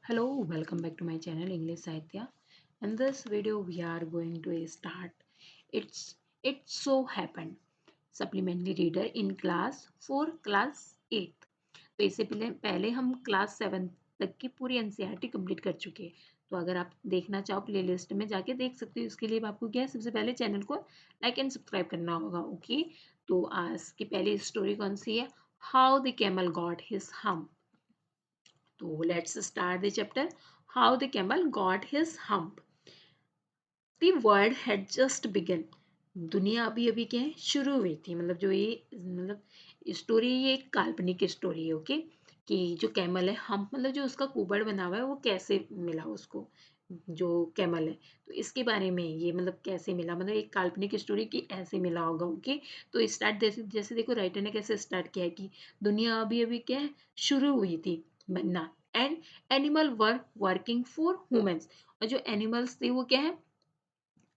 Hello, welcome back to my channel English Sahitya. In this video, we are going to start. It's it so happened. Supplementary reader in class 4, class 8. तो इससे पहले हम class 7 तक की पूरी NCERT complete कर चुके हैं. तो अगर आप देखना चाहो प्लेलिस्ट में जाके देख सकते हो. इसके लिए आपको क्या है, सबसे पहले चैनल को लाइक एंड सब्सक्राइब करना होगा. ओके, तो आज की पहली स्टोरी कौन सी है? How the camel got his hump. तो let's start the chapter. How the camel got his hump. The world had just begun. दुनिया अभी अभी क्या है, शुरू हुई थी. मतलब जो ये स्टोरी, ये एक काल्पनिक स्टोरी है. ओके, कि जो कैमल है हम, मतलब जो उसका कुबड़ बना हुआ है वो कैसे मिला उसको, जो कैमल है. तो इसके बारे में ये कैसे मिला, एक काल्पनिक स्टोरी की ऐसे मिला होगा. ओके, तो स्टार्ट जैसे जैसे देखो राइटर ने कैसे स्टार्ट किया है कि दुनिया अभी अभी क्या है, शुरू हुई थी बनना. And animal were working for humans. और जो एनिमल्स थे वो क्या है,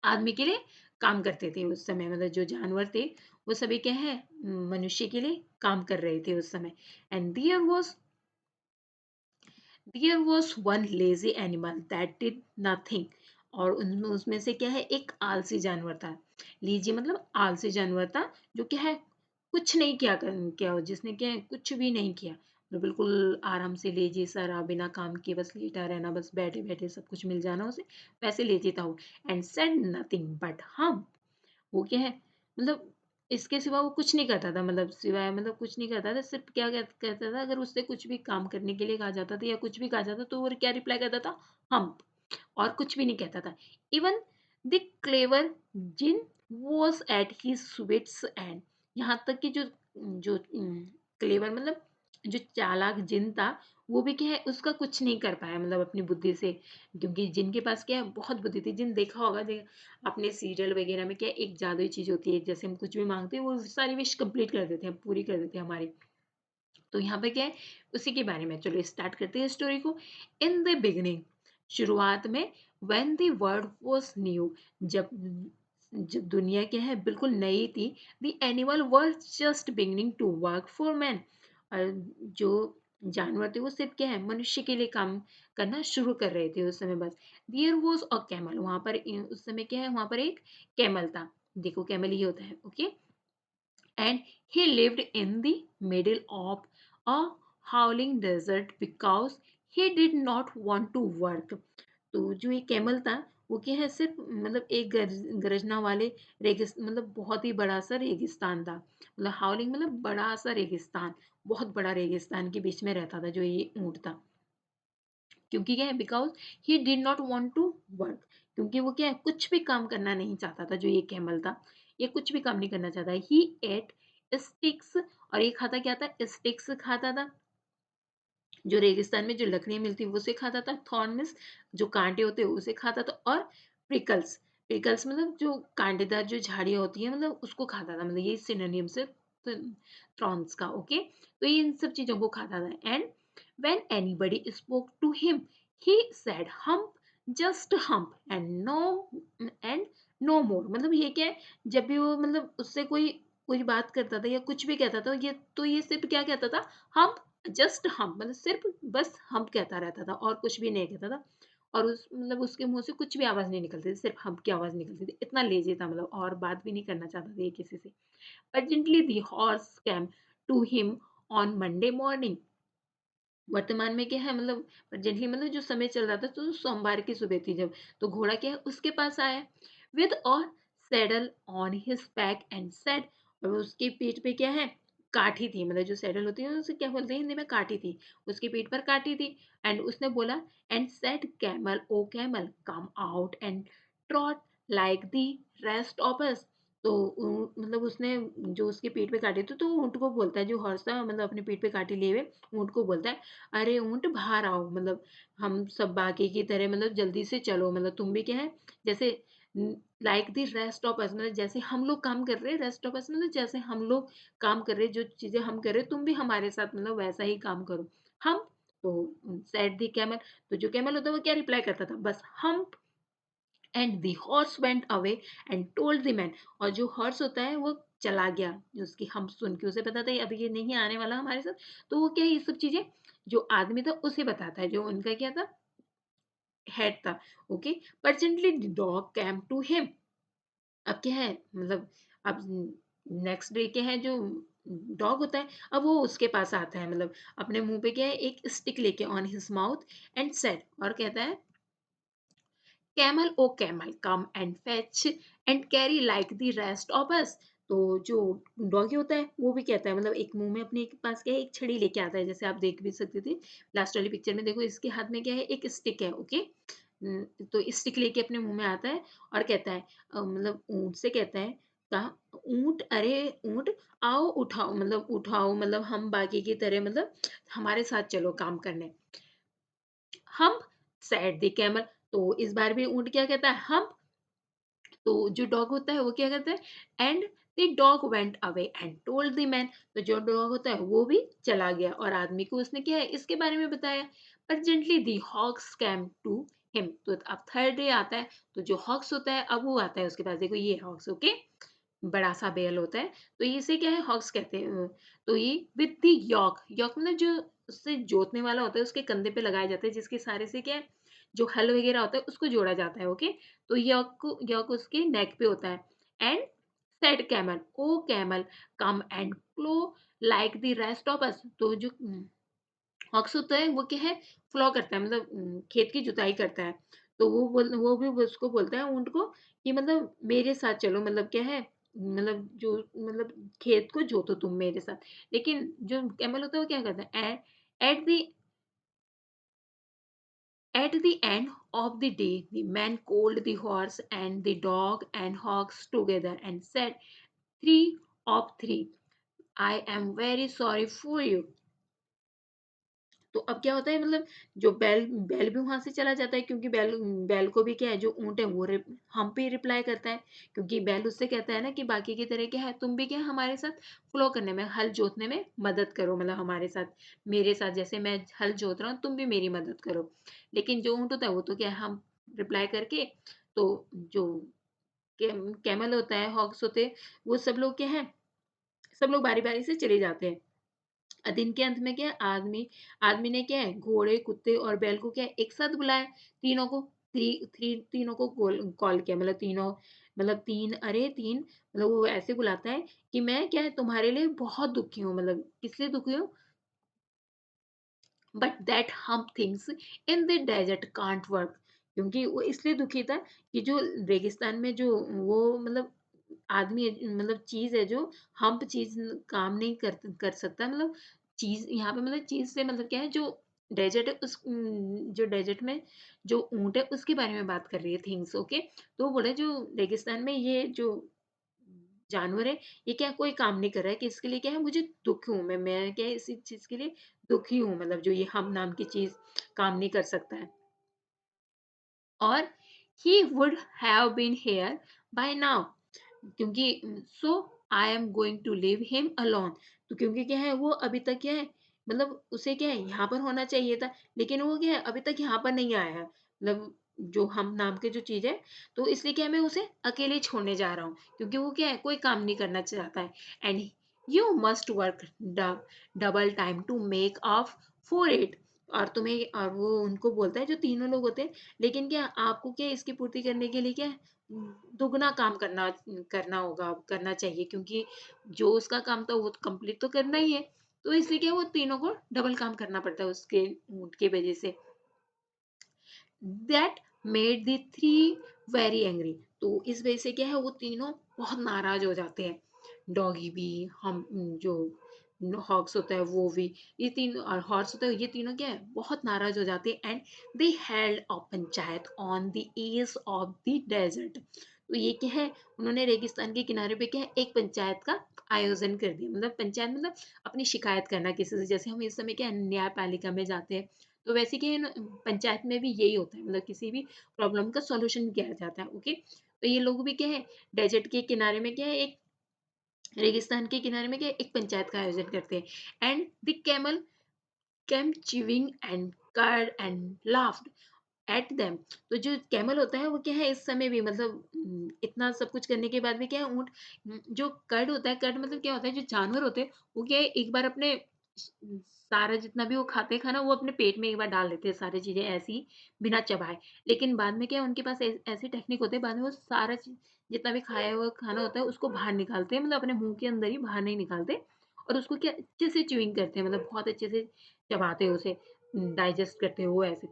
आदमी के लिए काम करते थे उस समय. जो जानवर थे वो सभी क्या है, मनुष्य के लिए काम कर रहे थे उस समय. And there was one lazy animal that did nothing. और उनमें उसमें से क्या है, एक आलसी जानवर था. लीजिए आलसी जानवर था, जो क्या है, कुछ नहीं किया जिसने क्या है, कुछ भी नहीं किया. बिल्कुल आराम से लेजी सा रहा, बिना काम किए बस लेटा रहना, बस बैठे बैठे सब कुछ मिल जाना उसे, वैसे लेजी था वो. एंड सेड नथिंग बट हम. वो क्या है, मतलब इसके सिवा वो कुछ नहीं करता था. सिवाय कुछ नहीं करता था, सिर्फ क्या कहता था, अगर उससे कुछ भी काम करने के लिए कहा जाता था या कुछ भी कहा जाता तो वो क्या रिप्लाई करता था, हम. और कुछ भी नहीं कहता था. Even the clever djinn was at his wits end. यहाँ तक कि जो जो क्लेवर जो चालाक जिन था, वो भी क्या है, उसका कुछ नहीं कर पाया अपनी बुद्धि से. क्योंकि जिन के पास क्या है, बहुत बुद्धि थी. जिन देखा होगा, अपने सीरियल वगैरह में क्या एक जादुई चीज होती है, जैसे हम कुछ भी मांगते हैं वो सारी विश कंप्लीट कर देते हैं, पूरी कर देते हैं हमारी. तो यहाँ पे क्या है, उसी के बारे में चलो स्टार्ट करते हैं स्टोरी को. इन द बिगनिंग, शुरुआत में. When the world was new, जब जब दुनिया क्या है, बिल्कुल नई थी. The animal were just beginning to work for man. और जो जानवर थे वो सिर्फ क्या है, मनुष्य के लिए काम करना शुरू कर रहे थे उस समय बस. There was a camel. वहां पर उस समय क्या है, वहां पर एक कैमल था. देखो कैमल ये होता है. Okay, and he lived in the middle of a howling desert because he did not want to work. तो जो ये कैमल था वो क्या है, सिर्फ एक गरजना वाले रेगिस्तान, बहुत ही बड़ा सा रेगिस्तान था. हाउलिंग बड़ा सा रेगिस्तान, बहुत बड़ा रेगिस्तान के बीच में रहता था जो ये ऊंट था. क्योंकि क्या है, because he did not want to work. क्योंकि वो क्या है, कुछ भी काम करना नहीं चाहता था. जो ये कैमल था, ये कुछ भी काम नहीं करना चाहता. ही एट स्टिक्स. और ये खाता क्या था, स्टिक्स खाता था. जो रेगिस्तान में जो लकड़ियां मिलती वो उसे खाता था. थॉर्न मीन्स जो कांटे होते हैं उसे खाता था. और प्रिकल्स, प्रिकल्स जो कांटेदार जो झाड़ियां होती है, उसको खाता था. ये सिनोनिम से थॉर्न्स का. ओके, तो ये इन सब चीजों को खाता था. And when anybody spoke to him, he said hump, just hump and no more. ये क्या है, जब भी वो उससे कोई कोई बात करता था या कुछ भी कहता था, ये सिर्फ क्या कहता था, हम, जस्ट हम, सिर्फ बस हम कहता रहता था और कुछ भी नहीं कहता था. और उस उसके मुंह से कुछ भी आवाज नहीं निकलती थी, सिर्फ हम की आवाज निकलती थी. इतना लेजी था, और बात भी नहीं करना चाहता था ये किसी से. Urgently the horse came to him on Monday morning. वर्तमान में क्या है, अर्जेंटली जो समय चल रहा था, तो सोमवार की सुबह थी जब. तो घोड़ा क्या है, उसके पास आया विद और saddle on his back and said. और उसकी पीठ पे क्या है, काठी थी. जो सैडल होती है उसे क्या बोलते हैं हिंदी में, काठी थी. उसकी पीठ पर काठी थी. एंड उसने बोला, and said camel o camel come out and trot like the rest of us. तो उसने जो उसके पीठ पे काटे थे, तो ऊँट को बोलता है, जो हॉर्स था अपने पीठ पे काठी लिए हुए ऊँट को बोलता है, अरे ऊँट बाहर आओ, हम सब बाकी की तरह जल्दी से चलो. तुम भी क्या है, जैसे लाइक द रेस्ट ऑफ अस, जैसे हम लोग काम कर रहे हैं, रेस्ट ऑफ अस जैसे हम लोग काम कर रहे हैं, जो चीजें हम कर रहे हैं तुम भी हमारे साथ वैसा ही काम करो. हम. तो सेड द कैमल. तो जो कैमल होता है वो क्या रिप्लाई करता था, बस हम. And the horse went away and told the man. और जो हॉर्स होता है वो चला गया. उसकी हम सुन के उसे पता था अभी ये नहीं आने वाला हमारे साथ. तो वो क्या है, ये सब चीजें जो आदमी था उसे बताता है, जो उनका क्या था, हेड था, okay. Presently the dog came to him. अब क्या है मतलब, अब नेक्स्ट डे क्या है, जो डॉग होता है अब वो उसके पास आता है, मतलब अपने मुंह पे क्या है, एक स्टिक लेके on his mouth and said, और कहता है, camel o camel come and fetch and carry like the rest of us. तो जो डॉगी होता है वो भी कहता है, मतलब एक मुंह में अपने पास क्या है, एक छड़ी लेके आता है, जैसे आप देख भी सकते थे लास्ट वाली पिक्चर में, देखो इसके हाथ में क्या है, एक स्टिक है, ओके। तो स्टिक लेके अपने मुंह में आता है और कहता है, मतलब ऊंट से कहता है, कहा ऊंट, अरे ऊंट, आओ उठाओ, मतलब उठाओ, मतलब हम बाकी की तरह, मतलब हमारे साथ चलो काम करने। हम सैड द कैमल। तो इस बार भी ऊंट क्या कहता है, हम। तो जो डॉग होता है वो क्या करता है, and the dog went away and told the man. तो जो डॉग होता है वो भी चला गया और आदमी को उसने क्या है, इसके बारे में बताया। पर gently the ox came to him. तो अब थर्ड डे आता है, तो जो हॉक्स होता है अब वो आता है उसके पास, देखो ये हॉक्स, ओके, बड़ा सा बेल होता है, तो इसे क्या है, हॉक्स कहते हैं। तो ये विद द यॉक, यॉक मतलब जो उससे जोतने वाला होता है, उसके कंधे पे लगाया जाता है, जिसके सारे से क्या है, जो हल वगैरह होता है उसको जोड़ा जाता है, ओके। तो यॉक उसके नेक पे होता है। And said camel, o camel, come and plough like the rest of us. तो जो हॉक्स होता है वो क्या है, फ्लो करता है, मतलब खेत की जुताई करता है। तो वो भी उसको बोलता है ऊंट को कि मतलब मेरे साथ चलो, मतलब क्या है, मतलब जो, मतलब खेत को जोतो तुम मेरे साथ। लेकिन जो कैमल होता है वो क्या करता है, at the at the end of the day, the man called the horse and the dog and hogs together and said, Three of three, I am very sorry for you. तो अब क्या होता है, मतलब जो बैल बैल भी वहां से चला जाता है, क्योंकि बैल बैल को भी क्या है, जो ऊंट है वो हम पे रिप्लाई करता है, क्योंकि बैल उससे कहता है ना कि बाकी की तरह क्या है, तुम भी क्या है, हमारे साथ फ्लो करने में, हल जोतने में मदद करो, मतलब हमारे साथ, मेरे साथ जैसे मैं हल जोत रहा हूँ तुम भी मेरी मदद करो। लेकिन जो ऊंट होता है वो तो क्या है, हम रिप्लाई करके, तो जो कैमल होता है, हॉक्स होते हैं, वो सब लोग क्या है, सब लोग बारी बारी से चले जाते हैं। दिन के अंत में क्या है, आदमी आदमी ने क्या है, घोड़े, कुत्ते और बैल को क्या है, एक साथ बुलाया, तीनों को, थ्री थ्री तीनों को कॉल कॉल किया, मतलब तीनों, मतलब तीन, अरे तीन, मतलब वो ऐसे बुलाता है कि मैं क्या है, तुम्हारे लिए बहुत दुखी हूँ, मतलब किस लिए दुखी हूँ, but that humph things in the desert can't work. क्योंकि वो इसलिए दुखी था कि जो रेगिस्तान में जो वो, मतलब आदमी, मतलब चीज है, जो हम्प चीज काम नहीं कर सकता, मतलब चीज यहाँ पे, मतलब चीज से मतलब क्या है, जो डेजर्ट है उस जो डेजर्ट में जो ऊंट है उसके बारे में बात कर रही है, थिंग्स, ओके। तो वो बोले जो रेगिस्तान में ये जो जानवर है, ये क्या कोई काम नहीं कर रहा है, कि इसके लिए क्या है, मुझे दुखी हूँ मैं क्या है, इसी चीज के लिए दुखी हूँ, मतलब जो ये हम नाम की चीज काम नहीं कर सकता है। और he would have been here by now, क्योंकि so I am going to leave him alone. तो क्योंकि क्या है, वो अभी तक क्या है, मतलब उसे क्या है, यहाँ पर होना चाहिए था, लेकिन वो क्या है, अभी तक यहाँ पर नहीं आया है, मतलब जो हम नाम के जो चीज है, तो इसलिए क्या है, मैं उसे अकेले छोड़ने जा रहा हूँ, क्योंकि वो क्या है, कोई काम नहीं करना चाहता है। And you must work double time to make up for it. और तुम्हें, और वो उनको बोलता है, जो तीनों लोग होते हैं, लेकिन क्या आपको क्या इसकी पूर्ति करने के लिए क्या है, दुगना काम करना होगा, करना चाहिए, क्योंकि जो उसका काम था वो कंप्लीट तो करना ही है। तो इसलिए क्या वो तीनों को डबल काम करना पड़ता है उसके ऊँट की वजह से। That made the three very angry. तो इस वजह से क्या है, वो तीनों बहुत नाराज हो जाते हैं, डॉगी भी, हम जो हॉक्स होता है वो भी, ये तीन, और हॉर्स होता है, ये तीनों क्या है, बहुत नाराज हो जाते हैं। And they held a panchayat on the edge of the desert. तो ये क्या है, उन्होंने रेगिस्तान के किनारे पे क्या है, एक पंचायत का आयोजन कर दिया, मतलब पंचायत मतलब अपनी शिकायत करना किसी से, जैसे हम इस समय क्या है, न्यायपालिका में जाते हैं, तो वैसे क्या है पंचायत में भी यही होता है, मतलब किसी भी प्रॉब्लम का सॉल्यूशन किया जाता है, ओके। तो ये लोग भी क्या है, डेजर्ट के किनारे में क्या है, एक रेगिस्तान के किनारे में क्या है, एक पंचायत का आयोजन करते हैं। And the camel came chewing and cud and laughed at them. तो जो कैमल होता है वो क्या है, इस समय भी, मतलब इतना सब कुछ करने के बाद भी क्या है, ऊँट जो कर्ड होता है, कर्ड मतलब क्या होता है, जो जानवर होते हैं वो क्या है, एक बार अपने सारा जितना भी वो खाते हैं खाना वो अपने पेट में एक बार डाल देते हैं सारी चीज़ें ऐसे ही बिना चबाए। लेकिन बाद में क्या है उनके पास ऐसी टेक्निक होती है बाद में वो सारा चीज़ जितना भी खाया हुआ खाना होता है उसको बाहर निकालते हैं मतलब अपने मुँह के अंदर ही बाहर नहीं निकालते और उसको क्या अच्छे से च्यूइंग करते हैं मतलब बहुत अच्छे से चबाते हैं उसे डाइजेस्ट करते हैं वो ऐसे।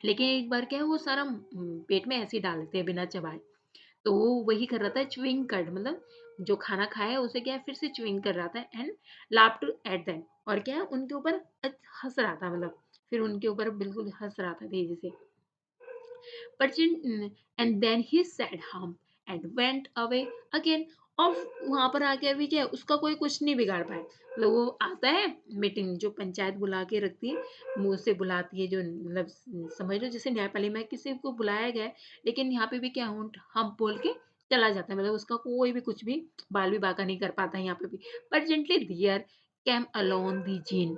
लेकिन एक बार क्या है वो सारा पेट में ऐसे ही डाल देते हैं बिना चबाए। तो वो वही कर रहा था च्युइंग कट मतलब जो खाना खाया है उसे क्या है फिर से च्युइंग कर रहा था एंड लाफ्ड एट देम और क्या है उनके ऊपर हंस रहा था मतलब फिर उनके ऊपर बिल्कुल हंस रहा था तेजी से Purchased, and then he said hum and went away again और वहां पर आके भी क्या है, उसका कोई कुछ नहीं बिगाड़ पाए मतलब वो आता है मीटिंग जो पंचायत बुला के रखती है मुंह से बुलाती है जो मतलब समझ लो जैसे न्यायपालिका में किसी को बुलाया गया है लेकिन यहाँ पे भी क्या हम बोल के चला जाता है मतलब उसका कोई भी कुछ भी बाल भी बाका नहीं कर पाता है यहाँ पे भी but gently there came along the jinn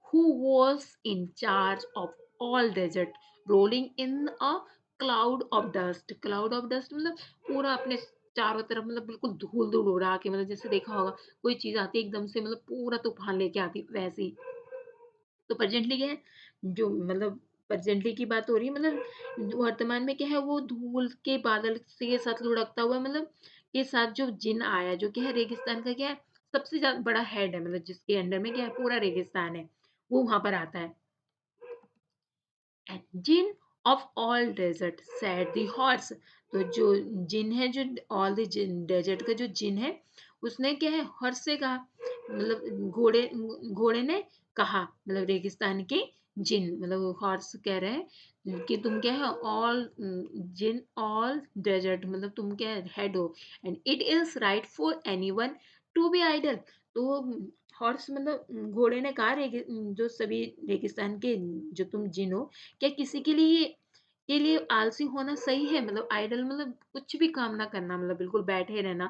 who was in charge of all desert rolling in a cloud of dust मतलब पूरा अपने चारों तरफ मतलब बिल्कुल धूल धूल उड़ा के मतलब जैसे देखा होगा कोई चीज आती है एकदम से मतलब पूरा तूफान लेके आती वैसे ही तो प्रेजेंटली क्या है जो मतलब प्रेजेंटली की बात हो रही है मतलब वर्तमान में क्या है वो धूल के बादल के साथ लुढ़कता हुआ मतलब के साथ जो जिन आया जो क्या है रेगिस्तान का क्या है सबसे ज्यादा बड़ा हेड है मतलब जिसके अंडर में क्या है पूरा रेगिस्तान है वो वहां पर आता है djinn of all desert said the horse तो जो जिन है जो ऑल द जिन डेजर्ट का जो जिन है उसने क्या है हॉर्स से कहा मतलब घोड़े घोड़े ने कहा मतलब रेगिस्तान के जिन मतलब हॉर्स कह रहे हैं कि तुम क्या है ऑल जिन ऑल डेजर्ट मतलब तुम क्या हेड हो and it is right for anyone to be idle तो हॉर्स मतलब घोड़े ने कहा जो सभी रेगिस्तान के जो तुम जिन हो क्या किसी के लिए आलसी होना सही है मतलब आइडल मतलब कुछ भी काम ना करना मतलब बिल्कुल बैठे रहना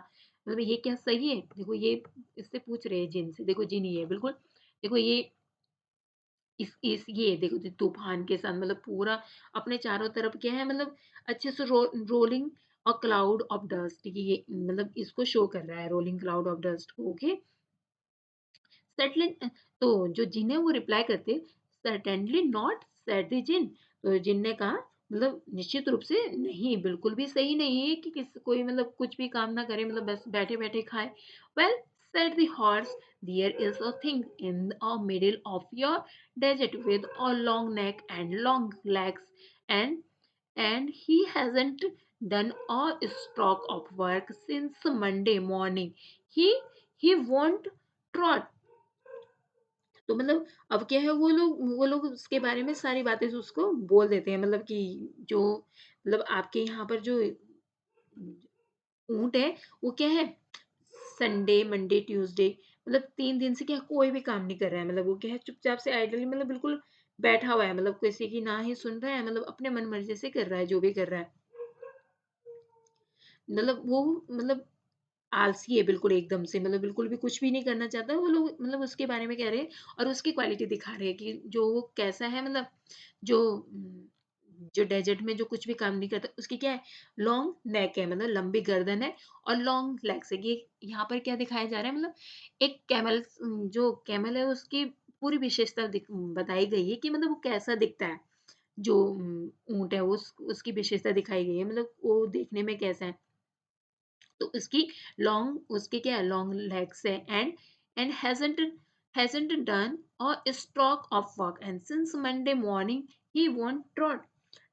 मतलब ये क्या सही है देखो ये इससे पूछ रहे हैं जिन से देखो जिन ये बिल्कुल देखो ये इस ये देखो तूफान के साथ मतलब पूरा अपने चारों तरफ क्या है मतलब अच्छे से रोलिंग और क्लाउड ऑफ डस्ट ये मतलब इसको शो कर रहा है रोलिंग क्लाउड ऑफ डस्ट को ओके सर्टेन तो जो जिन है वो रिप्लाई करते सर्टेनली नॉट सेड द जिन तो जिन ने कहा मतलब निश्चित रूप से नहीं बिल्कुल भी सही नहीं है कि किसी कोई मतलब कुछ भी काम ना करे मतलब बस बैठे बैठे खाए well said the horse there is a thing in the middle of your desert with a long neck and long legs and he hasn't done a stroke of work since Monday morning he won't trot तो मतलब अब क्या है वो लोग उसके बारे में सारी बातें उसको बोल देते हैं मतलब कि जो मतलब आपके यहाँ पर जो ऊँट है वो क्या है संडे मंडे ट्यूसडे मतलब 3 दिन से क्या कोई भी काम नहीं कर रहा है मतलब वो क्या है चुपचाप से आइडली मतलब बिल्कुल बैठा हुआ है मतलब किसी की ना ही सुन रहा है मतलब अपने मन मर्जी से कर रहा है जो भी कर रहा है मतलब वो मतलब आलसी है बिल्कुल एकदम से मतलब बिल्कुल भी कुछ भी नहीं करना चाहता वो लोग मतलब उसके बारे में कह रहे हैं और उसकी क्वालिटी दिखा रहे हैं कि जो वो कैसा है मतलब जो जो डेजर्ट में जो कुछ भी काम नहीं करता उसकी क्या है लॉन्ग नेक है मतलब लंबी गर्दन है और लॉन्ग लेग्स है ये यहाँ पर क्या दिखाया जा रहा है मतलब एक कैमल जो कैमल है उसकी पूरी विशेषता बताई गई है कि मतलब वो कैसा दिखता है जो ऊंट है उसकी विशेषता दिखाई गई है मतलब वो देखने में कैसा है तो उसके क्या लॉन्ग लेग्स है and hasn't done a stroke of work and since Monday morning he won't trot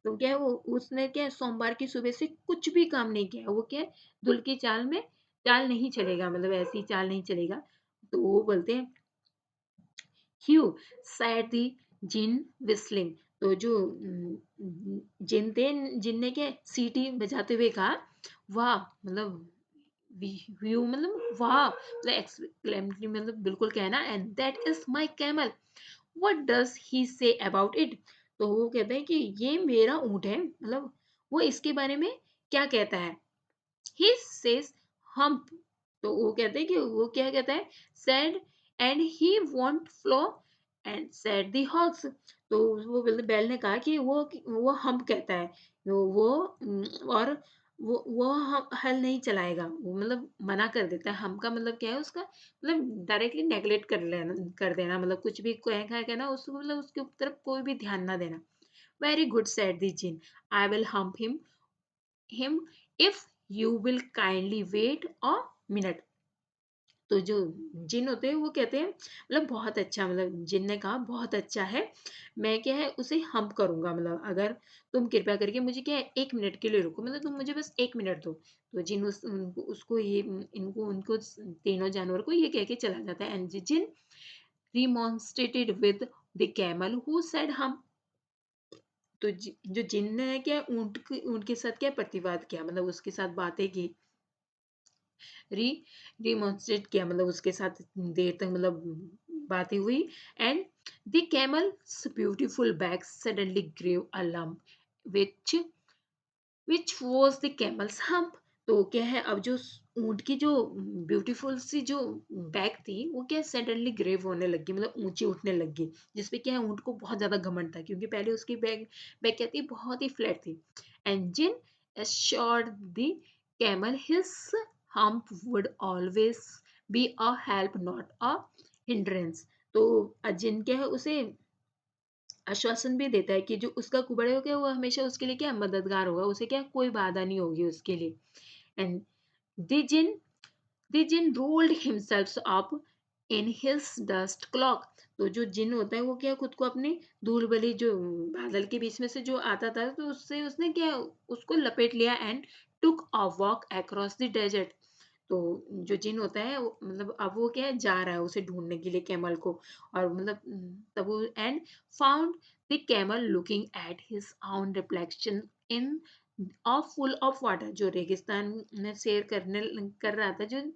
तो क्या है वो उसने क्या है सोमवार की सुबह से कुछ भी काम नहीं किया वो क्या है धुल की चाल नहीं चलेगा मतलब ऐसी चाल नहीं चलेगा तो वो बोलते हैं ह्यू said the जिन whistling तो जो जिन ने क्या सीटी बजाते हुए कहा वाह मतलब व्यू मतलब वाह मतलब एक्सक्लेमेटरी मतलब बिल्कुल कहना and that is my camel what does he say about it तो वो कहते हैं कि ये मेरा ऊंट है मतलब वो इसके बारे में क्या कहता है ही सेज हम्प तो वो कहते हैं कि वो क्या कहता है said and he won't plough and said the ox तो वो बैल ने कहा कि वो हम्प कहता है वो और वो हल नहीं चलाएगा, वो मतलब मना कर देता है। हम का मतलब क्या है उसका मतलब डायरेक्टली नेगलेक्ट कर देना, मतलब कुछ भी कहेगा ना उसको, मतलब उसके तरफ कोई भी ध्यान ना देना। Very good said the djinn, I will humph him if you will kindly wait a minute. तो जो जिन होते हैं वो कहते हैं मतलब बहुत अच्छा, मतलब जिन ने कहा बहुत अच्छा है, मैं क्या है उसे हम करूंगा, मतलब अगर तुम कृपया करके मुझे क्या है 1 मिनट के लिए रुको, मतलब तुम मुझे बस 1 मिनट दो। तो जिन उसको ये इनको उनको तीनों जानवर को ये कह के चला जाता है। And djinn remonstrated with the camel who said hump. तो जो जिन ने क्या ऊंट के साथ क्या प्रतिवाद किया, मतलब उसके साथ बातें की, री डिमॉन्स्ट्रेट किया, मतलब उसके साथ देर तक मतलब बातें हुई। And the camel's beautiful back suddenly grew a lump which which was the camel's hump. तो क्या है अब जो ऊंट की जो ब्यूटीफुल सी जो बैक थी वो क्या सडनली ग्रेव होने लगी, मतलब ऊंची उठने लगी, जिसपे क्या है ऊंट को बहुत ज्यादा घमंड था, क्योंकि पहले उसकी बैक बैक क्या थी बहुत ही फ्लैट थी। Engine assured the camel his hump would always be a help not a hindrance। तो अजिन क्या है उसे आश्वासन भी देता है कि जो उसका कुबड़े होगा वो हमेशा उसके लिए क्या मददगार होगा, उसे क्या कोई बाधा नहीं होगी उसके लिए। And the the jinn rolled himself up in his dust cloak। तो जो जिन होता है वो क्या खुद को अपने धूल भरी जो बादल के बीच में से जो आता था तो उससे उसने क्या उसको लपेट लिया and took a walk across the desert. तो जो जिन होता है मतलब अब वो क्या है जा रहा है उसे ढूंढने के लिए कैमल को, और मतलब तब वो and found the camel looking at his own reflection in of full of water. जो रेगिस्तान में सैर कर रहा था, जो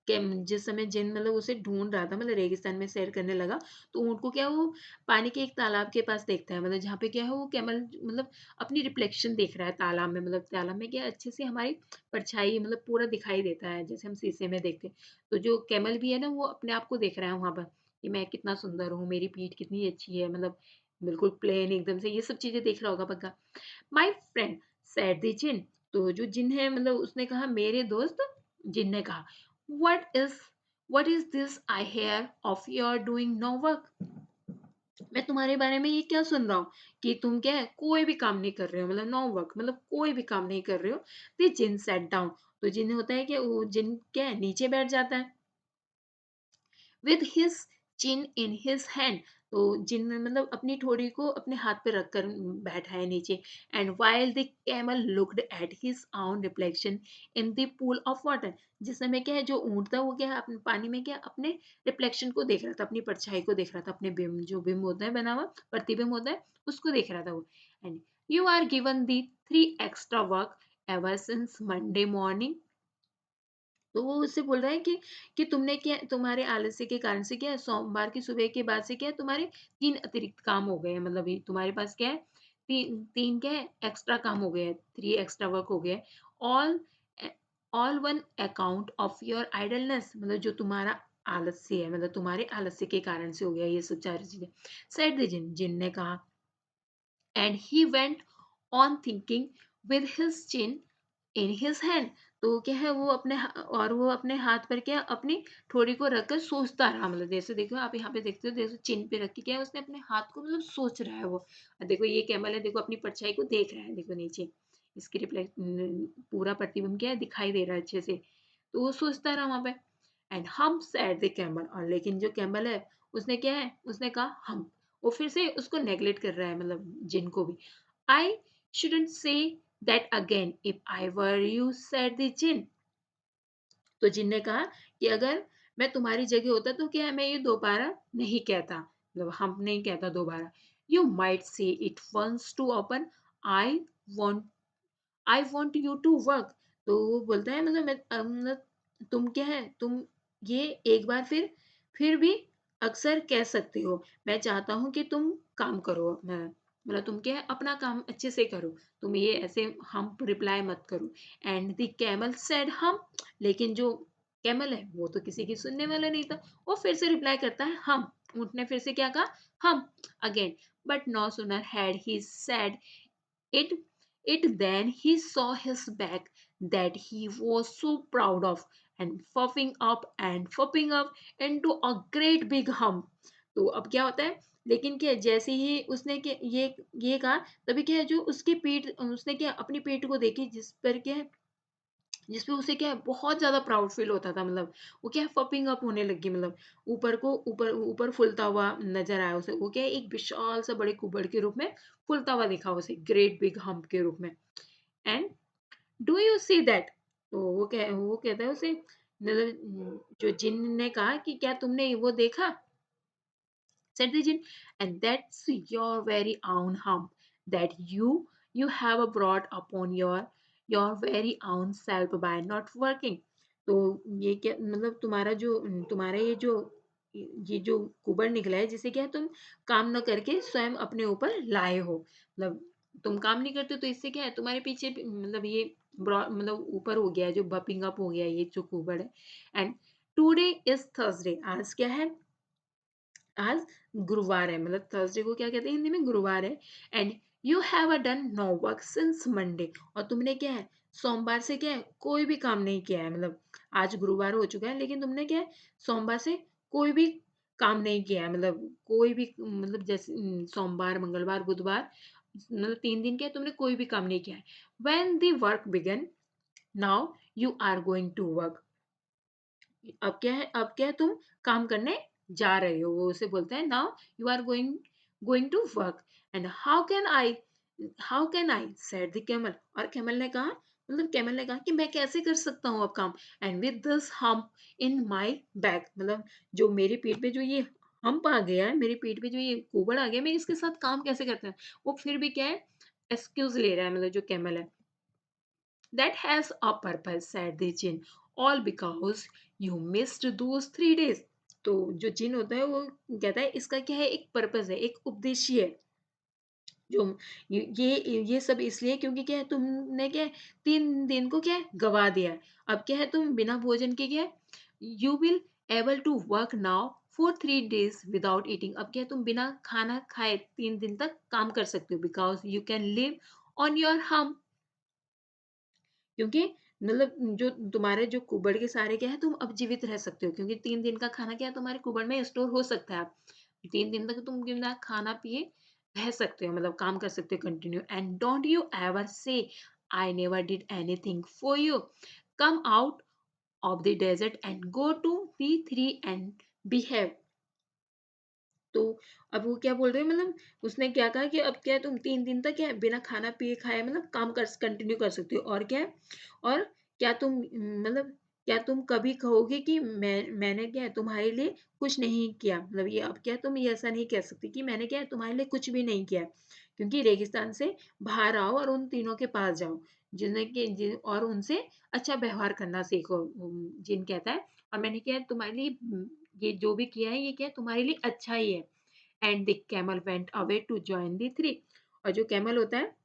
जिस समय जिन मतलब उसे ढूंढ रहा था, मतलब रेगिस्तान में सैर करने लगा, तो ऊँट को क्या वो पानी के एक तालाब के पास देखता है, मतलब जहाँ पे क्या है वो कैमल मतलब अपनी रिफ्लेक्शन देख रहा है तालाब में, मतलब तालाब में क्या अच्छे से हमारी परछाई मतलब पूरा दिखाई देता है जैसे हम शीशे में देखते हैं। तो जो कैमल भी है ना वो अपने आप को देख रहा है वहां पर कि मैं कितना सुंदर हूँ, मेरी पीठ कितनी अच्छी है, मतलब बिल्कुल प्लेन एकदम से ये सब चीजें देख रहा होगा पक्का। माई फ्रेंड सैड द जिन। तो जो जिन है मतलब उसने कहा मेरे दोस्त। जिन ने कहा what is what is this I hear of your doing no work. मैं तुम्हारे बारे में ये क्या सुन रहा हूँ कि तुम क्या है कोई भी काम नहीं कर रहे हो, मतलब नो वर्क मतलब कोई भी काम नहीं कर रहे हो। The djinn sat down. तो जिन होता है कि वो जिन क्या है नीचे बैठ जाता है with his chin in his hand. तो जिन मतलब अपनी ठोड़ी को अपने हाथ पे रखकर बैठा है नीचे। And while the camel looked at his own reflection in the pool of water. जिस समय क्या है जो ऊँट था वो क्या है अपने पानी में क्या अपने रिफ्लेक्शन को देख रहा था, अपनी परछाई को देख रहा था, अपने बिंब जो बिंब होता है बना हुआ प्रतिबिंब होता है उसको देख रहा था वो। And you are given the 3 extra work ever since Monday morning. तो वो उससे बोल रहा है कि तुमने क्या तुम्हारे आलस्य के कारण से क्या है, सोमवार की सुबह के बाद से क्या है तुम्हारे 3 अतिरिक्त काम हो गए हैं, मतलब ये तुम्हारे पास क्या है तीन तीन क्या है एक्स्ट्रा काम हो गए हैं, 3 एक्स्ट्रा वर्क हो गए। All all one account of your idleness. मतलब जो तुम्हारा आलस्य है, मतलब तुम्हारे आलस्य के कारण से हो गया ये सब 4 चीजें। सेड द जिन। जिन ने कहा and he went on thinking with his chin in his hand. तो क्या है वो अपने और वो अपने हाथ पर क्या अपनी ठोड़ी को रखकर सोचता रहा, मतलब जैसे देखो आप यहाँ पे देखते हो जैसे चिन पे रख के क्या है उसने अपने हाथ को मतलब सोच रहा है वो। और देखो ये कैमल है, देखो अपनी परछाई को देख रहा है, देखो नीचे इसकी रिफ्लेक्ट पूरा प्रतिबिंब क्या है दिखाई दे रहा है अच्छे से। तो वो सोचता रहा वहां पे। एंड हम सैड द कैमल। और लेकिन जो कैमल है उसने क्या है उसने कहा हम। वो फिर से उसको नेग्लेक्ट कर रहा है, मतलब जिनको भी। आई shouldn't say that again if I were you said the jinn। तो जिन ने कहा कि अगर मैं तुम्हारी जगह होता तो क्या मैं ये दोबारा नहीं कहता, मतलब हम नहीं कहता दोबारा। You might say it once too often. I want I want you to work. तो वो बोलता है मतलब मतलब तुम क्या है तुम ये एक बार फिर भी अक्सर कह सकते हो मैं चाहता हूँ कि तुम काम करो, मैं मतलब तुम क्या है अपना काम अच्छे से करो, तुम ये ऐसे हम रिप्लाई मत करो। एंड द कैमल सेड हम। लेकिन जो कैमल है वो तो किसी की सुनने वाला नहीं था, वो फिर से रिप्लाई करता है हम। ऊँट ने फिर से क्या कहा humph again. But no sooner had he said it it. Then he saw his back that he was so proud of, and puffing up into a great big hump. तो अब क्या होता है, लेकिन क्या जैसे ही उसने क्या ये कहा, तभी क्या है जो उसकी पीठ, उसने क्या अपनी पीठ को देखी, जिस पे उसे क्या है बहुत ज़्यादा प्राउड फ़ील होता था, मतलब वो क्या है फपिंग अप होने लगी, मतलब ऊपर ऊपर फूलता हुआ नज़र आया उसे। वो क्या है एक विशाल सा बड़े कुबड़ के रूप में फूलता हुआ दिखा उसे, ग्रेट बिग हम्प के रूप में। And do you see that? तो वो कहता है उसे, मतलब जो जिन ने कहा कि क्या तुमने वो देखा? Said the jinn, and that's your very own hump that you have brought upon your very own self by not working. तो ये क्या मतलब तुम्हारा ये जो कुबड़ निकला है, जिसे क्या है तुम काम न करके स्वयं अपने ऊपर लाए हो, मतलब तुम काम नहीं करते, तो इससे क्या है तुम्हारे पीछे मतलब ये मतलब ऊपर हो गया है, जो बपिंग अप हो गया है ये जो कुबड़ है। एंड टुडे इज थर्सडे, आज क्या है, आज गुरुवार है, मतलब थर्सडे को क्या कहते हैं हिंदी में, गुरुवार है। And you have done no work since Monday, और तुमने क्या है सोमवार से क्या है कोई भी काम नहीं किया है, मतलब आज गुरुवार हो चुका है लेकिन तुमने क्या है सोमवार से कोई भी काम नहीं किया है, मतलब कोई भी मतलब जैसे सोमवार मंगलवार बुधवार, मतलब 3 दिन क्या है तुमने कोई भी काम नहीं किया है। When the work began, now you are going to work, अब क्या है तुम काम करने जा रहे हो, वो उसे बोलते हैं now you are going to work. And how can I said the camel, और कैमल ने कहा, मतलब कैमल ने कहा कि मैं कैसे कर सकता हूँ अब काम, and with this hump in my back, मतलब जो मेरी पीठ पे जो ये हम्प आ गया है, मेरी पीठ पे जो ये कुबड़ आ गया, मैं इसके साथ काम कैसे करता हूँ। वो फिर भी क्या है एक्सक्यूज ले रहा है, मतलब जो कैमल है। That has a purpose, said the jinn. All because you missed those 3 days. तो जो जिन होता है वो कहता है इसका क्या है एक पर्पस है, एक उद्देश्य है, जो ये सब इसलिए क्योंकि क्या है तुमने क्या है 3 दिन को क्या है गवा दिया है। अब क्या है तुम बिना भोजन के क्या है you will able to work now for 3 days without eating. अब क्या है तुम बिना खाना खाए 3 दिन तक काम कर सकते हो, because you can live on your हम, क्योंकि मतलब जो तुम्हारे जो कुबड़ के सहारे क्या है तुम अब जीवित रह सकते हो, क्योंकि 3 दिन का खाना क्या है तुम्हारे कुबड़ में स्टोर हो सकता है। 3 दिन तक तुम बिना खाना पिए रह सकते हो, मतलब काम कर सकते हो continue. And don't you ever say I never did anything for you, come out of the desert and go to the three and behave. तो अब वो क्या बोल रहे हैं, मतलब उसने क्या कहा कि अब क्या है तुम 3 दिन तक क्या है बिना खाना पिए खाए मतलब काम कर कंटिन्यू कर सकते हो, और क्या है और क्या तुम मतलब क्या तुम कभी कहोगे कि मैंने क्या है तुम्हारे लिए कुछ नहीं किया, मतलब ये अब क्या तुम ये ऐसा नहीं कह सकते कि मैंने क्या है तुम्हारे लिए कुछ भी नहीं किया, क्योंकि रेगिस्तान से बाहर आओ और उन तीनों के पास जाओ और उनसे अच्छा व्यवहार करना सीखो। जिन कहता है और मैंने क्या है तुम्हारे लिए ये जो भी किया है ये क्या है तुम्हारे लिए अच्छा ही है। And the camel went away to join the three, और जो कैमल होता है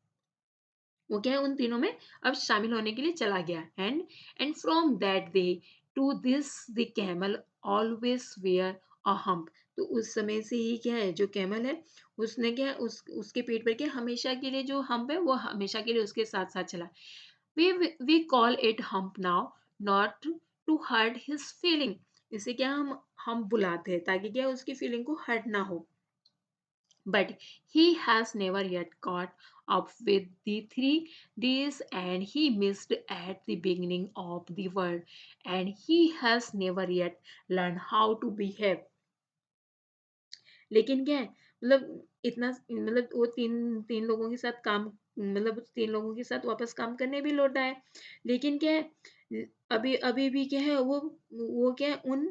वो क्या है उन तीनों में अब शामिल होने के लिए चला गया। And from that day to this the camel always wear a hump. तो उस समय से ही क्या है जो कैमल है उसने क्या है उसके पेट पर क्या हमेशा के लिए जो हम्प है वो हमेशा के लिए उसके साथ साथ चला। We call it hump now, not to hurt his feeling, इसे क्या हम बुलाते हैं ताकि क्या उसकी फीलिंग को हर्ट ना हो। But he has never yet caught up with the 3 days, and he missed at the beginning of the world, and he has never yet learned how to behave. लेकिन क्या है मतलब इतना मतलब वो तीन तीन लोगों के साथ काम, मतलब 3 लोगों के साथ वापस काम करने भी लौटा है, लेकिन क्या है अभी अभी भी क्या है वो क्या है उन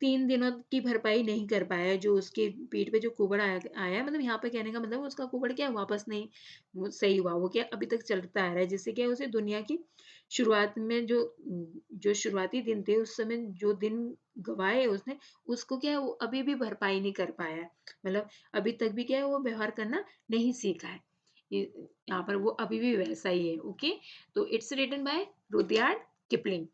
3 दिनों की भरपाई नहीं कर पाया है, जो उसके पीठ पे जो कुबड़ आया है, मतलब यहाँ पे कहने का मतलब उसका कुबड़ क्या है वापस नहीं वो सही हुआ, वो क्या अभी तक चलता आ रहा है, जिससे क्या है उसे दुनिया की शुरुआत में जो शुरुआती दिन थे उस समय जो दिन गवाए उसने, उसको क्या है वो अभी भी भरपाई नहीं कर पाया है, मतलब अभी तक भी क्या है वो व्यवहार करना नहीं सीखा है। यहाँ पर वो अभी भी वैसा ही है। ओके, तो it's written by Rudyard Kipling.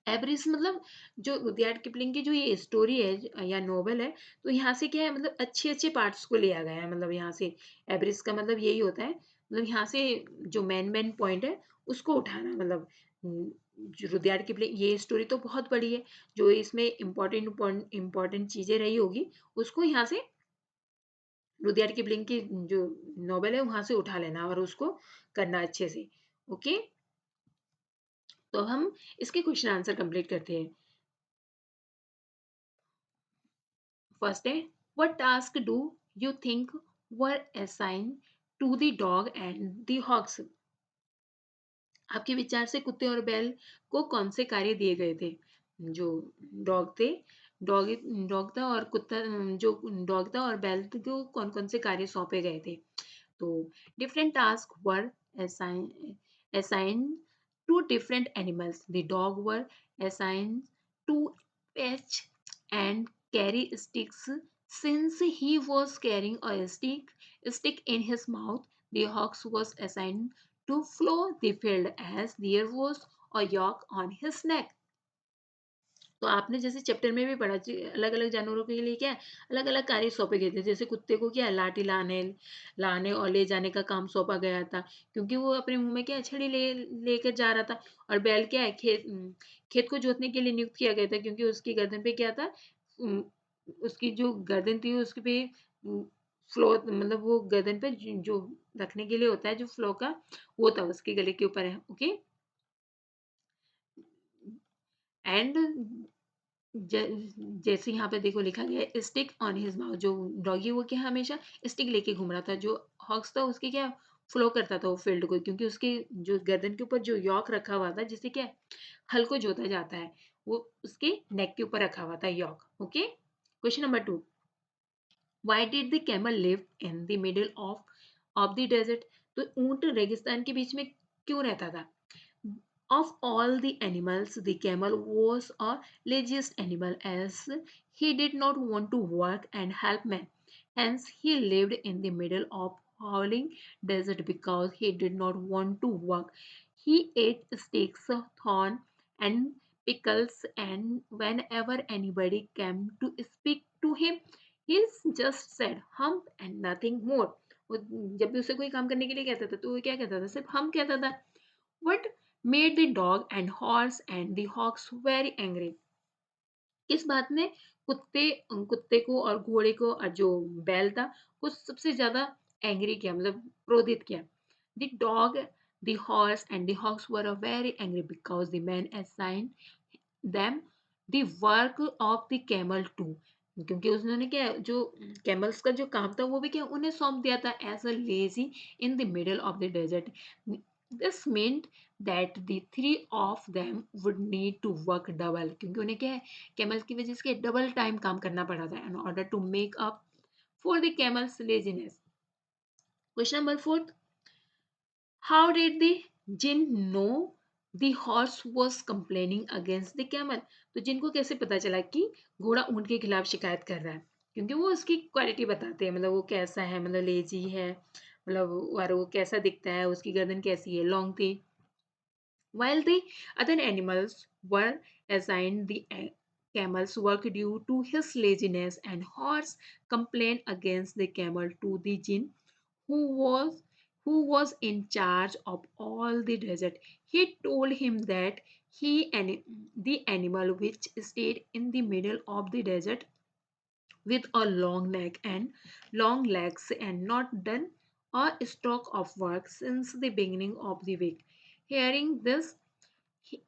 एवरेस्ट मतलब जो रुडयार्ड किपलिंग की जो ये स्टोरी है या नॉवल है, तो यहाँ से क्या है मतलब अच्छे-अच्छे पार्ट्स को लिया गया है, मतलब यहाँ से एवरेस्ट का मतलब यही होता है, मतलब यहाँ से जो मेन पॉइंट है उसको उठाना, मतलब जो रुडयार्ड किपलिंग ये स्टोरी तो बहुत बड़ी है, जो इसमें इम्पोर्टेंट चीज़ें रही होगी, उसको यहाँ से रुडयार्ड किपलिंग की जो नॉवल है वहाँ से उठा लेना और उसको करना अच्छे से। ओके? तो हम इसके क्वेश्चन आंसर कंप्लीट करते हैं। फर्स्ट है, what task do you think were assigned to the dog and the hogs? आपके विचार से कुत्ते और बैल को कौन से कार्य दिए गए थे? जो डॉग थे, डॉग डॉग था और कुत्ता, जो डॉग था और बैल को कौन कौन से कार्य सौंपे गए थे? तो different tasks were assigned to different animals. The dog were assigned to fetch and carry sticks. Since he was carrying a stick in his mouth, the ox was assigned to plow the field as there was a yoke on his neck. तो आपने जैसे chapter में भी पढ़ा अलग अलग जानवरों के लिए क्या अलग अलग कार्य सौंपे गए थे, जैसे कुत्ते को क्या लाठी लाने लाने और ले जाने का काम सौंपा गया था, क्योंकि वो अपने मुंह में क्या छड़ी ले लेकर जा रहा था। और बैल क्या है खेत को जोतने के लिए नियुक्त किया गया था, क्योंकि उसकी गर्दन पे क्या था, उम, उसकी जो गर्दन थी उसके पे फ्लो, मतलब वो गर्दन पे जो रखने के लिए होता है जो फ्लो का, वो था उसके गले के ऊपर है। ओके। एंड ज जैसे यहाँ पे देखो लिखा गया है स्टिक ऑन हिज माउथ, जो डॉगी वो क्या हमेशा स्टिक लेके घूम रहा था, जो हॉक्स था उसके क्या फ्लो करता था वो फील्ड को, क्योंकि उसके जो गर्दन के ऊपर जो यॉक रखा हुआ था जिससे क्या हल को जोता जाता है, वो उसके नेक के ऊपर रखा हुआ था yoke. Okay. Question number 2, why did the camel live in the middle of the desert? तो ऊंट रेगिस्तान के बीच में क्यों रहता था? Of all the animals, the camel was a laziest animal as he did not want to work and help men. Hence, he lived in the middle of howling desert because he did not want to work. He ate sticks, thorn, and pickles, and whenever anybody came to speak to him, he just said hump and nothing more. वो जब भी उसे कोई काम करने के लिए कहता था तो वो क्या कहता था, सिर्फ हम कहता था। What made the dog and horse and the hawks very angry? इस बात ने कुत्ते को और घोड़े को और जो बैल था को सबसे ज्यादा एंग्री किया, मतलब क्रोधित किया। The dog, the horse and the hawks were very angry because the man assigned them the work of the camel too, क्योंकि उन्होंने क्या जो कैमल्स का जो काम था वो भी क्या उन्हें सौंप दिया था as a lazy in the middle of the desert. This meant that the three of them would need to work double, क्योंकि उन्हें क्या है कैमल की वजह से डबल टाइम काम करना पड़ा था in order to make up for the camel's laziness. Question number 4, how did the jinn know the horse was complaining against the camel? तो जिन को कैसे पता चला कि घोड़ा ऊंट के खिलाफ शिकायत कर रहा है? क्योंकि वो उसकी क्वालिटी बताते हैं, मतलब वो कैसा है, मतलब लेजी है, मतलब और वो कैसा दिखता है, उसकी गर्दन कैसी है, लॉन्ग थी। While the other animals were assigned the camel's work due to his laziness, and horse complained against the camel to the jinn who was who was in charge of all the desert. He told him that the animal which stayed in the middle of the desert with a long neck and long legs and not done a stroke of work since the beginning of the week. Hearing this, he-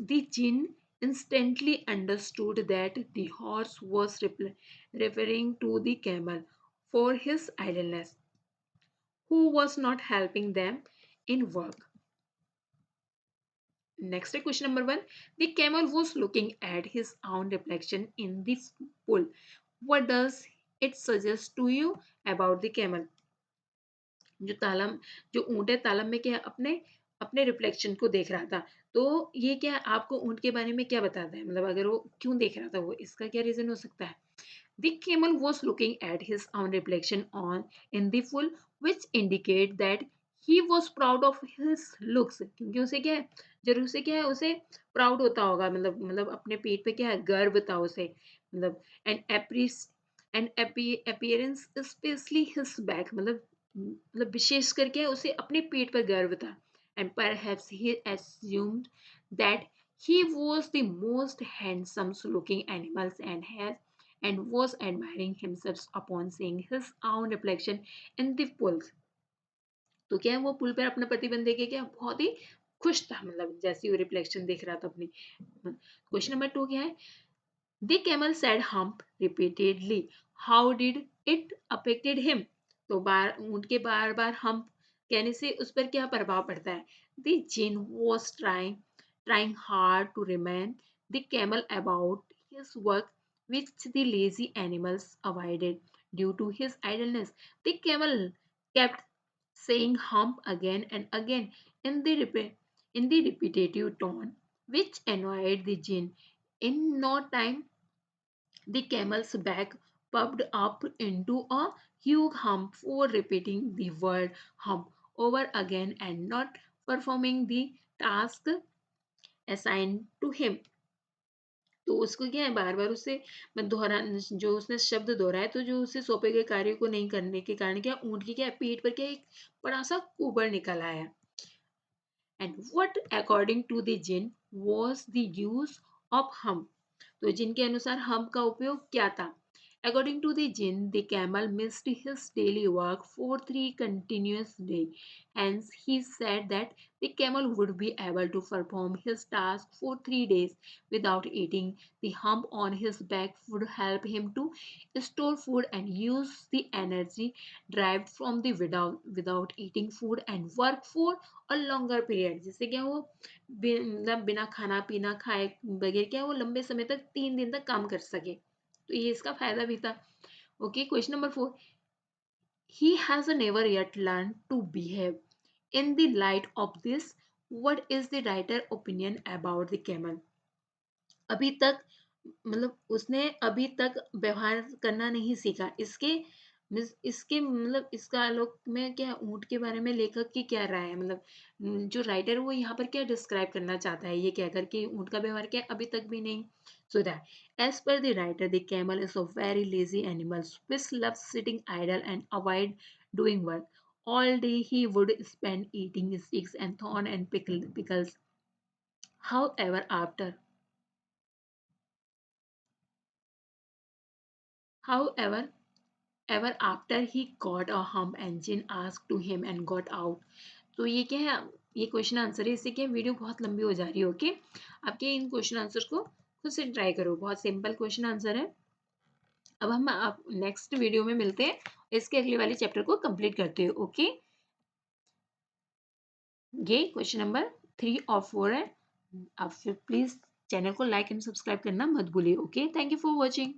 the jinn instantly understood that the horse was referring to the camel for his idleness, who was not helping them in work. Next question number 1. The camel was looking at his own reflection in the pool. What does it suggest to you about the camel? जो तालम जो ऊंट है तालम में क्या है, अपने अपने reflection को देख रहा था। तो ये क्या आपको ऊंट के बारे में क्या बताता है, मतलब अगर वो क्यों देख रहा था, वो इसका क्या रीजन हो सकता है? The camel was looking at his own reflection on in the pool, which indicate that he was proud of his looks, क्योंकि उसे क्या है ज़रूर से क्या है उसे प्राउड होता होगा, मतलब अपने पेट पे क्या है गर्व था उसे, मतलब एंड एप्रिस and appearance specially his back, मतलब विशेष करके उसे अपने पेट पर गर्व था। And perhaps he assumed that he was the most handsome looking animals and was admiring himself upon seeing his own reflection in the pool। तो क्या है वो पुल पर अपना प्रतिबिंब देख के क्या बहुत ही खुश था, मतलब जैसे वो रिफ्लेक्शन देख रहा था अपनी। क्वेश्चन नंबर 2 क्या है? The camel said hump repeatedly, how did it affected him? तो बार ऊंट के बार बार हम्प कहने से उस पर क्या प्रभाव पड़ता है? The djinn was trying hard to remind the camel about his work, which the lazy animals avoided due to his idleness. The camel kept saying hump again and again in the repetitive tone, which annoyed the jinn. In no time, the camel's back puffed up into a huge hump for repeating the word hump over again and not performing the task assigned to him। तो उसको क्या है बार बार उसे दोहरा, जो उसने शब्द दोहराए तो जो उसे सौंपे गए कार्य को नहीं करने के कारण क्या ऊंट की क्या पेट पर क्या एक बड़ा सा कुबर निकल आया। And what according to the djinn was the use of humph? तो जिन के अनुसार हम का उपयोग क्या था? According to the jinn, the camel missed his daily work for 3 continuous days. Hence, he said that the camel would be able to perform his task for 3 days without eating. The hump on his back would help him to store food and use the energy derived from the without eating food and work for a longer period। जिससे क्या वो मतलब बिना खाना पीना खाए बगैर क्या वो लंबे समय तक 3 दिन तक काम कर सके। तो ये इसका फायदा भी था। Okay, question number 4, he has never yet learned to behave in the light of this, what is the writer opinion about the camel? अभी तक उसने अभी तक व्यवहार करना नहीं सीखा, इसके मतलब इसका आलोक में क्या ऊंट के बारे में लेखक की क्या राय है, जो राइटर वो यहाँ पर क्या डिस्क्राइब करना चाहता है ये कहकर कि ऊंट का व्यवहार क्या अभी तक भी नहीं सुधरा। As per the writer the camel is a very lazy animal which loves sitting idle and avoid doing work. All day he would spend eating sticks and thorn and pickles. However, however, ever after he got a hump engine asked to him and got out। तो ये क्या है, ये question answer है। इससे क्या video बहुत लंबी हो जा रही है। ओके, आपके इन क्वेश्चन आंसर को खुद से ट्राई करो, बहुत सिंपल क्वेश्चन आंसर है। अब हम आप नेक्स्ट वीडियो में मिलते हैं, इसके अगले वाले चैप्टर को कंप्लीट करते हैं। ओके, ये क्वेश्चन नंबर 3 और 4 है। आप फिर प्लीज चैनल को लाइक एंड सब्सक्राइब करना मत भूलिए। Okay, thank you for watching.